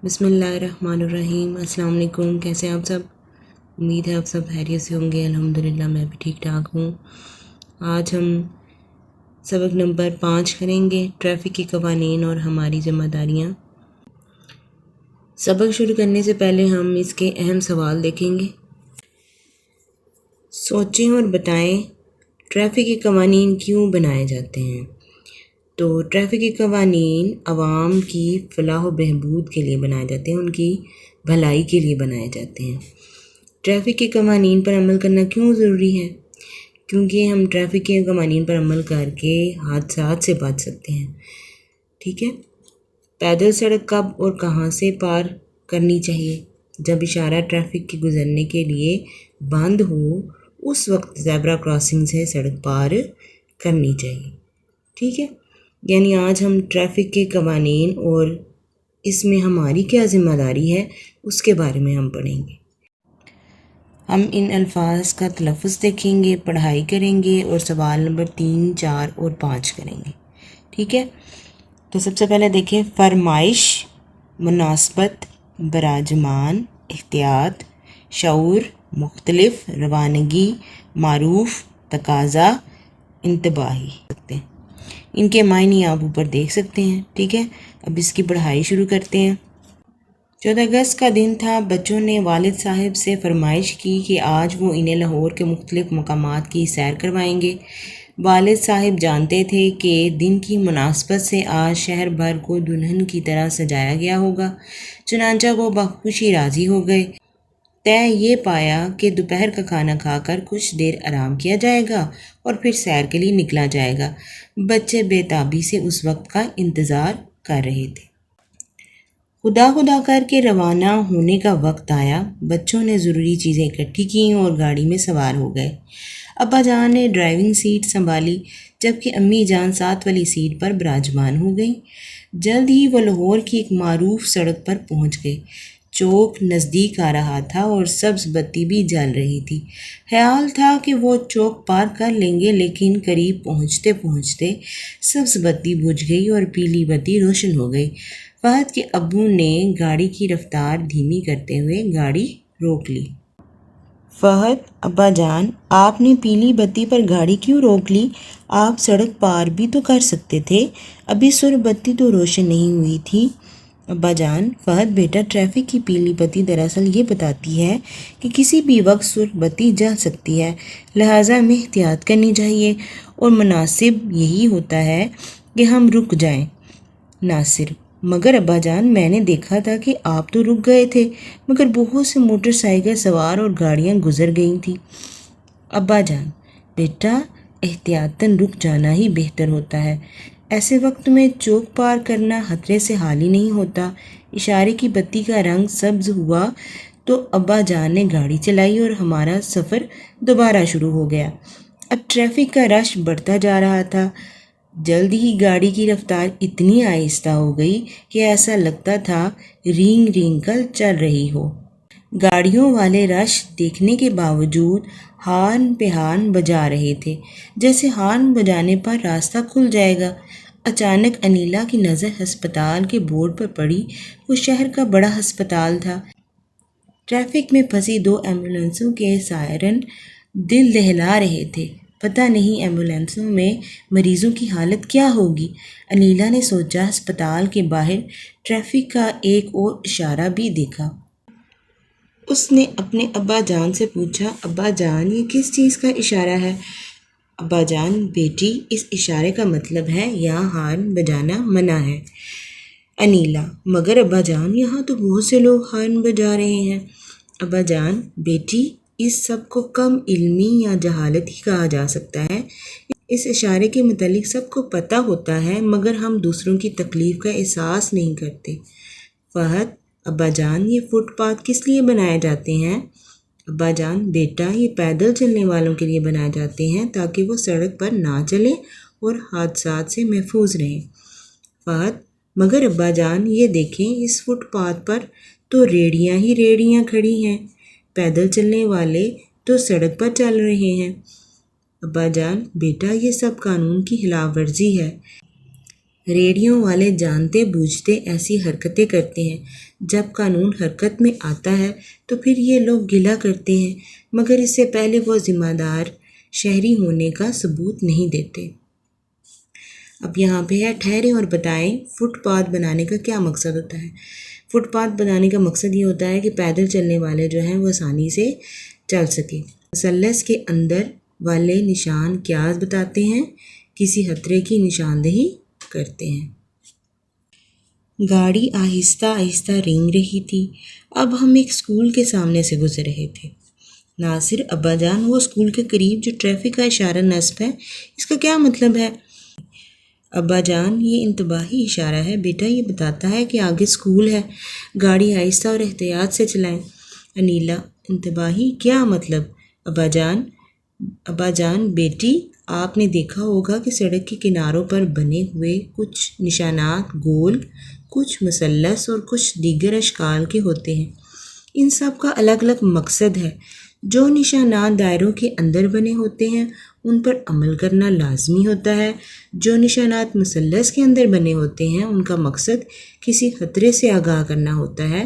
بسم اللہ الرحمن الرحیم۔ السلام علیکم، کیسے ہیں آپ سب؟ امید ہے آپ سب خیریت سے ہوں گے۔ الحمدللہ میں بھی ٹھیک ٹھاک ہوں۔ آج ہم سبق نمبر 5 کریں گے، ٹریفک کے قوانین اور ہماری ذمہ داریاں۔ سبق شروع کرنے سے پہلے ہم اس کے اہم سوال دیکھیں گے۔ سوچیں اور بتائیں، ٹریفک کے قوانین کیوں بنائے جاتے ہیں؟ تو ٹریفک کے قوانین عوام کی فلاح و بہبود کے لیے بنائے جاتے ہیں، ان کی بھلائی کے لیے بنائے جاتے ہیں۔ ٹریفک کے قوانین پر عمل کرنا کیوں ضروری ہے؟ کیونکہ ہم ٹریفک کے قوانین پر عمل کر کے حادثات سے بچ سکتے ہیں۔ ٹھیک ہے، پیدل سڑک کب اور کہاں سے پار کرنی چاہیے؟ جب اشارہ ٹریفک کے گزرنے کے لیے بند ہو، اس وقت زیبرا کراسنگ سے سڑک پار کرنی چاہیے۔ ٹھیک ہے، یعنی آج ہم ٹریفک کے قوانین اور اس میں ہماری کیا ذمہ داری ہے اس کے بارے میں ہم پڑھیں گے۔ ہم ان الفاظ کا تلفظ دیکھیں گے، پڑھائی کریں گے اور سوال نمبر 3، 4 اور 5 کریں گے۔ ٹھیک ہے، تو سب سے پہلے دیکھیں، فرمائش، مناسبت، براجمان، احتیاط، شعور، مختلف، روانگی، معروف، تقاضا، انتباہی سکتے ہیں۔ ان کے معنی آپ اوپر دیکھ سکتے ہیں۔ ٹھیک ہے، اب اس کی پڑھائی شروع کرتے ہیں۔ 14 اگست کا دن تھا۔ بچوں نے والد صاحب سے فرمائش کی کہ آج وہ انہیں لاہور کے مختلف مقامات کی سیر کروائیں گے۔ والد صاحب جانتے تھے کہ دن کی مناسبت سے آج شہر بھر کو دلہن کی طرح سجایا گیا ہوگا، چنانچہ وہ بخوشی راضی ہو گئے۔ طے یہ پایا کہ دوپہر کا کھانا کھا کر کچھ دیر آرام کیا جائے گا اور پھر سیر کے لیے نکلا جائے گا۔ بچے بے تابی سے اس وقت کا انتظار کر رہے تھے۔ خدا خدا کر کے روانہ ہونے کا وقت آیا۔ بچوں نے ضروری چیزیں اکٹھی کیں اور گاڑی میں سوار ہو گئے۔ ابا جان نے ڈرائیونگ سیٹ سنبھالی، جبکہ امی جان ساتھ والی سیٹ پر براجمان ہو گئیں۔ جلد ہی وہ لاہور کی ایک معروف سڑک پر پہنچ گئے۔ چوک نزدیک آ رہا تھا اور سبز بتی بھی جل رہی تھی۔ خیال تھا کہ وہ چوک پار کر لیں گے، لیکن قریب پہنچتے پہنچتے سبز بتی بجھ گئی اور پیلی بتی روشن ہو گئی۔ فہد کے ابو نے گاڑی کی رفتار دھیمی کرتے ہوئے گاڑی روک لی۔ فہد، ابا جان، آپ نے پیلی بتی پر گاڑی کیوں روک لی؟ آپ سڑک پار بھی تو کر سکتے تھے، ابھی سرخ بتی تو روشن نہیں ہوئی تھی۔ ابا جان، فہد بیٹا، ٹریفک کی پیلی بتی دراصل یہ بتاتی ہے کہ کسی بھی وقت سرخ بتی جل سکتی ہے، لہٰذا ہمیں احتیاط کرنی چاہیے اور مناسب یہی ہوتا ہے کہ ہم رک جائیں۔ ناصر، مگر ابا جان، میں نے دیکھا تھا کہ آپ تو رک گئے تھے، مگر بہت سے موٹر سائیکل سوار اور گاڑیاں گزر گئی تھیں۔ ابا جان، بیٹا، احتیاطاً رک جانا ہی بہتر ہوتا ہے۔ ایسے وقت میں چوک پار کرنا خطرے سے خالی نہیں ہوتا۔ اشارے کی بتی کا رنگ سبز ہوا تو ابا جان نے گاڑی چلائی اور ہمارا سفر دوبارہ شروع ہو گیا۔ اب ٹریفک کا رش بڑھتا جا رہا تھا۔ جلد ہی گاڑی کی رفتار اتنی آہستہ ہو گئی کہ ایسا لگتا تھا رینگ رینگ کر چل رہی ہو۔ گاڑیوں والے رش دیکھنے کے باوجود ہارن پہ ہارن بجا رہے تھے، جیسے ہارن بجانے پر راستہ کھل جائے گا۔ اچانک انیلا کی نظر ہسپتال کے بورڈ پر پڑی۔ وہ شہر کا بڑا ہسپتال تھا۔ ٹریفک میں پھنسی 2 ایمبولینسوں کے سائرن دل دہلا رہے تھے۔ پتہ نہیں ایمبولینسوں میں مریضوں کی حالت کیا ہوگی۔ انیلا نے سوچا۔ ہسپتال کے باہر ٹریفک کا ایک اور اشارہ بھی دیکھا۔ اس نے اپنے ابا جان سے پوچھا، ابا جان، یہ کس چیز کا اشارہ ہے؟ ابا جان، بیٹی، اس اشارے کا مطلب ہے یہاں ہارن بجانا منع ہے۔ انیلا، مگر ابا جان، یہاں تو بہت سے لوگ ہارن بجا رہے ہیں۔ ابا جان، بیٹی، اس سب کو کم علمی یا جہالت ہی کہا جا سکتا ہے۔ اس اشارے کے متعلق سب کو پتہ ہوتا ہے، مگر ہم دوسروں کی تکلیف کا احساس نہیں کرتے۔ فہد، ابا جان، یہ فٹ پاتھ کس لیے بنائے جاتے ہیں؟ ابا جان، بیٹا، یہ پیدل چلنے والوں کے لیے بنائے جاتے ہیں تاکہ وہ سڑک پر نہ چلیں اور حادثات سے محفوظ رہیں۔ فہد، مگر ابا جان، یہ دیکھیں، اس فٹ پاتھ پر تو ریڑیاں ہی ریڑیاں کھڑی ہیں، پیدل چلنے والے تو سڑک پر چل رہے ہیں۔ ابا جان، بیٹا، یہ سب قانون کی خلاف ورزی ہے۔ ریڈیو والے جانتے بوجھتے ایسی حرکتیں کرتے ہیں، جب قانون حرکت میں آتا ہے تو پھر یہ لوگ گلہ کرتے ہیں، مگر اس سے پہلے وہ ذمہ دار شہری ہونے کا ثبوت نہیں دیتے۔ اب یہاں پہ ہے ٹھہرے اور بتائیں فٹ پاتھ بنانے کا کیا مقصد ہوتا ہے۔ فٹ پاتھ بنانے کا مقصد یہ ہوتا ہے کہ پیدل چلنے والے جو ہیں وہ آسانی سے چل سکیں۔ مثلث کے اندر والے نشان کیا بتاتے ہیں؟ کسی خطرے کی نشاندہی کرتے ہیں۔ گاڑی آہستہ آہستہ رینگ رہی تھی۔ اب ہم ایک اسکول کے سامنے سے گزر رہے تھے۔ ناصر ابا جان، وہ اسکول کے قریب جو ٹریفک کا اشارہ نصب ہے، اس کا کیا مطلب ہے؟ ابا جان، یہ انتباہی اشارہ ہے بیٹا، یہ بتاتا ہے کہ آگے اسکول ہے، گاڑی آہستہ اور احتیاط سے چلائیں۔ انیلا: انتباہی کیا مطلب؟ ابا جان بیٹی، آپ نے دیکھا ہوگا کہ سڑک کے کناروں پر بنے ہوئے کچھ نشانات گول، کچھ مثلث اور کچھ دیگر اشکال کے ہوتے ہیں۔ ان سب کا الگ الگ مقصد ہے۔ جو نشانات دائروں کے اندر بنے ہوتے ہیں ان پر عمل کرنا لازمی ہوتا ہے۔ جو نشانات مثلث کے اندر بنے ہوتے ہیں ان کا مقصد کسی خطرے سے آگاہ کرنا ہوتا ہے۔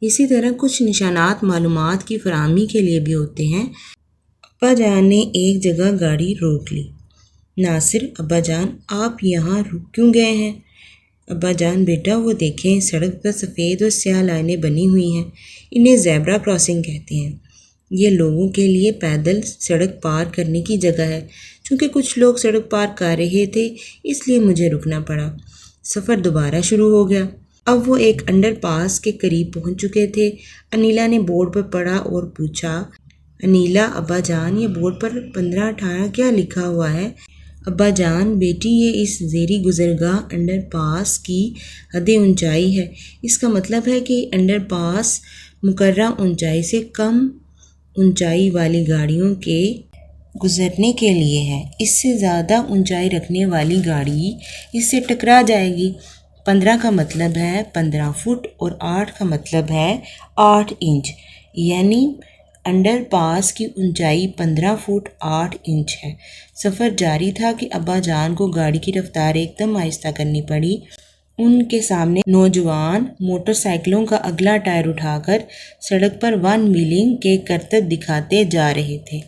اسی طرح کچھ نشانات معلومات کی فراہمی کے لیے بھی ہوتے ہیں۔ ابا جان نے ایک جگہ گاڑی روک لی۔ ناصر: ابا جان، آپ یہاں رک کیوں گئے ہیں؟ ابا جان بیٹا، وہ دیکھیں سڑک پر سفید اور سیاہ لائنیں بنی ہوئی ہیں، انہیں زیبرا کراسنگ کہتے ہیں۔ یہ لوگوں کے لیے پیدل سڑک پار کرنے کی جگہ ہے۔ چونکہ کچھ لوگ سڑک پار کر رہے تھے اس لیے مجھے رکنا پڑا۔ سفر دوبارہ شروع ہو گیا۔ اب وہ ایک انڈر پاس کے قریب پہنچ چکے تھے۔ انیلا نے بورڈ پر پڑھا اور پوچھا: انیلا، ابا جان، یہ بورڈ پر 1518 کیا لکھا ہوا ہے؟ ابا جان بیٹی، یہ اس زیریں گزرگاہ انڈر پاس کی حد اونچائی ہے۔ اس کا مطلب ہے کہ انڈر پاس مقررہ اونچائی سے کم اونچائی والی گاڑیوں کے گزرنے کے لیے ہے۔ اس سے زیادہ اونچائی رکھنے والی گاڑی اس سے ٹکرا جائے گی۔ 15 کا مطلب ہے 15 فٹ اور 8 کا مطلب ہے 8 انچ، یعنی انڈر پاس کی اونچائی 15 فٹ 8 انچ ہے۔ سفر جاری تھا کہ ابا جان کو گاڑی کی رفتار ایک دم آہستہ کرنی پڑی۔ ان کے سامنے نوجوان موٹر سائیکلوں کا اگلا ٹائر اٹھا کر سڑک پر ون ویلنگ کے کرتب دکھاتے جا رہے تھے۔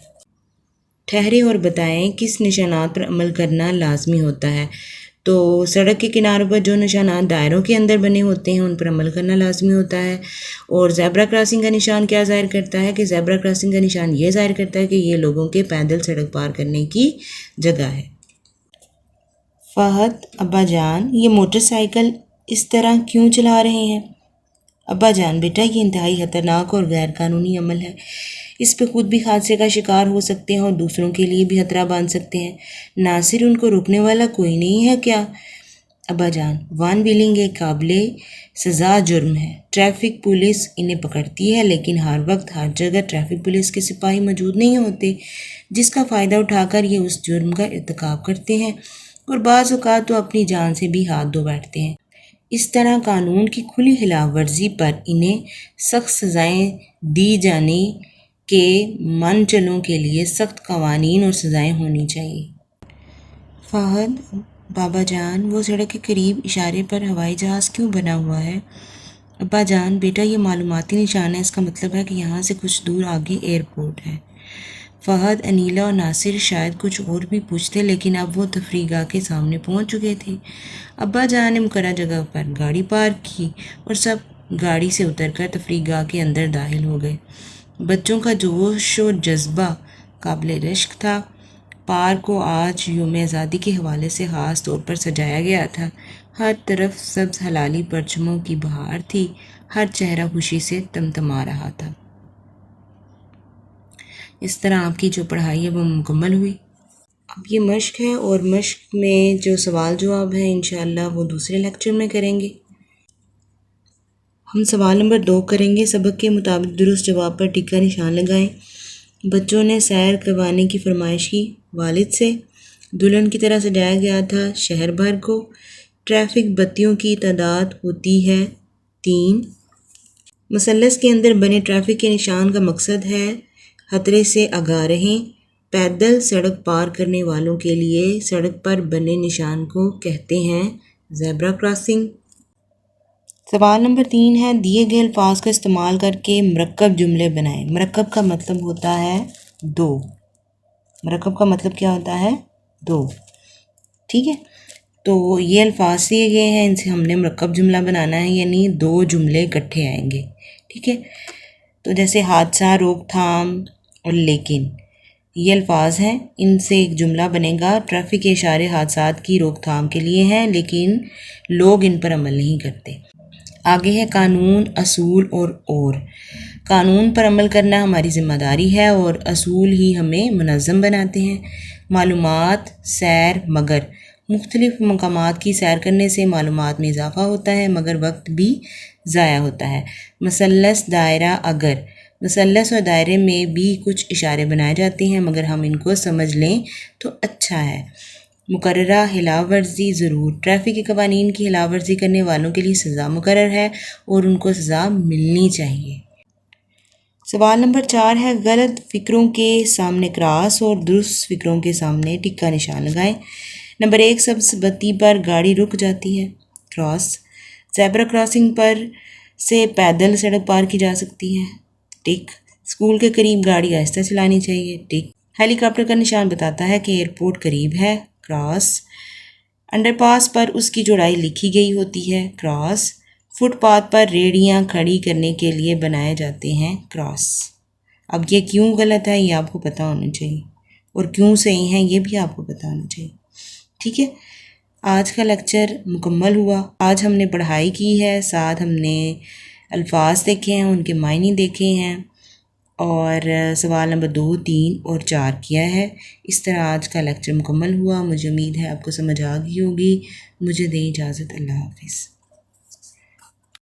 ٹھہرے اور بتائیں کس نشانات پر عمل کرنا لازمی ہوتا ہے؟ تو سڑک کے کناروں پر جو نشانات دائروں کے اندر بنے ہوتے ہیں ان پر عمل کرنا لازمی ہوتا ہے۔ اور زیبرا کراسنگ کا نشان کیا ظاہر کرتا ہے؟ کہ زیبرا کراسنگ کا نشان یہ ظاہر کرتا ہے کہ یہ لوگوں کے پیدل سڑک پار کرنے کی جگہ ہے۔ فہد: ابا جان، یہ موٹر سائیکل اس طرح کیوں چلا رہے ہیں؟ ابا جان بیٹا، یہ انتہائی خطرناک اور غیر قانونی عمل ہے۔ اس پہ خود بھی حادثے کا شکار ہو سکتے ہیں اور دوسروں کے لیے بھی خطرہ بن سکتے ہیں۔ ناصر: ان کو روکنے والا کوئی نہیں ہے کیا؟ ابا جان: ون ویلنگ ایک قابل سزا جرم ہے۔ ٹریفک پولیس انہیں پکڑتی ہے، لیکن ہر وقت ہر جگہ ٹریفک پولیس کے سپاہی موجود نہیں ہوتے، جس کا فائدہ اٹھا کر یہ اس جرم کا ارتکاب کرتے ہیں اور بعض اوقات تو اپنی جان سے بھی ہاتھ دھو بیٹھتے ہیں۔ اس طرح قانون کی کھلی خلاف ورزی پر انہیں سخت سزائیں دی جانے کے منچلوں کے لیے سخت قوانین اور سزائیں ہونی چاہیے۔ فہد: بابا جان، وہ سڑک کے قریب اشارے پر ہوائی جہاز کیوں بنا ہوا ہے؟ ابا جان بیٹا، یہ معلوماتی نشان ہے، اس کا مطلب ہے کہ یہاں سے کچھ دور آگے ایئرپورٹ ہے۔ فہد، انیلا اور ناصر شاید کچھ اور بھی پوچھتے، لیکن اب وہ تفریح گاہ کے سامنے پہنچ چکے تھے۔ ابا جان نے مقررہ جگہ پر گاڑی پارک کی اور سب گاڑی سے اتر کر تفریح گاہ کے اندر داخل ہو گئے۔ بچوں کا جوش و جذبہ قابل رشک تھا۔ پارک کو آج یوم آزادی کے حوالے سے خاص طور پر سجایا گیا تھا۔ ہر طرف سبز ہلالی پرچموں کی بہار تھی، ہر چہرہ خوشی سے تمتما رہا تھا۔ اس طرح آپ کی جو پڑھائی ہے وہ مکمل ہوئی۔ اب یہ مشق ہے اور مشق میں جو سوال جواب ہیں انشاءاللہ وہ دوسرے لیکچر میں کریں گے۔ ہم سوال نمبر 2 کریں گے۔ سبق کے مطابق درست جواب پر ٹک کا نشان لگائیں۔ بچوں نے سیر کروانے کی فرمائش کی والد سے۔ دلہن کی طرح سجایا گیا تھا شہر بھر کو۔ ٹریفک بتیوں کی تعداد ہوتی ہے 3۔ مثلث کے اندر بنے ٹریفک کے نشان کا مقصد ہے خطرے سے آگاہ رہیں۔ پیدل سڑک پار کرنے والوں کے لیے سڑک پر بنے نشان کو کہتے ہیں زیبرا کراسنگ۔ سوال نمبر 3 ہے، دیے گئے الفاظ کا استعمال کر کے مرکب جملے بنائیں۔ مرکب کا مطلب ہوتا ہے دو۔ مرکب کا مطلب کیا ہوتا ہے؟ دو۔ ٹھیک ہے، تو یہ الفاظ دیے گئے ہیں، ان سے ہم نے مرکب جملہ بنانا ہے، یعنی دو جملے اکٹھے آئیں گے۔ ٹھیک ہے، تو جیسے حادثہ، روک تھام اور لیکن، یہ الفاظ ہیں، ان سے ایک جملہ بنے گا۔ ٹریفک کے اشارے حادثات کی روک تھام کے لیے ہیں، لیکن لوگ ان پر عمل نہیں کرتے۔ آگے ہے قانون، اصول اور قانون پر عمل کرنا ہماری ذمہ داری ہے اور اصول ہی ہمیں منظم بناتے ہیں۔ معلومات، سیر، مگر مختلف مقامات کی سیر کرنے سے معلومات میں اضافہ ہوتا ہے مگر وقت بھی ضائع ہوتا ہے۔ مثلث، دائرہ، اگر مثلث اور دائرے میں بھی کچھ اشارے بنائے جاتے ہیں مگر ہم ان کو سمجھ لیں تو اچھا ہے۔ مقررہ، خلاف ورزی، ضرور ٹریفک کے قوانین کی خلاف ورزی کرنے والوں کے لیے سزا مقرر ہے اور ان کو سزا ملنی چاہیے۔ سوال نمبر 4 ہے، غلط فکروں کے سامنے کراس اور درست فکروں کے سامنے ٹک کا نشان لگائیں۔ نمبر 1، سبز بتی پر گاڑی رک جاتی ہے، کراس۔ زیبرا کراسنگ پر سے پیدل سڑک پار کی جا سکتی ہے، ٹک۔ اسکول کے قریب گاڑی آہستہ چلانی چاہیے، ٹک۔ ہیلی کاپٹر کا نشان بتاتا ہے کہ ایئرپورٹ قریب ہے، کراس۔ انڈر پاس پر اس کی چوڑائی لکھی گئی ہوتی ہے، کراس۔ فٹ پاتھ پر ریڑیاں کھڑی کرنے کے لیے بنائے جاتے ہیں، کراس۔ اب یہ کیوں غلط ہے یہ آپ کو پتہ ہونا چاہیے، اور کیوں صحیح ہے یہ بھی آپ کو پتہ ہونا چاہیے۔ ٹھیک ہے، آج کا لیکچر مکمل ہوا۔ آج ہم نے پڑھائی کی ہے، ساتھ ہم نے الفاظ دیکھے ہیں، ان کے معنی دیکھے ہیں، اور سوال نمبر 2، 3 اور 4 کیا ہے۔ اس طرح آج کا لیکچر مکمل ہوا۔ مجھے امید ہے آپ کو سمجھ آ گئی ہوگی۔ مجھے دیں اجازت، اللہ حافظ۔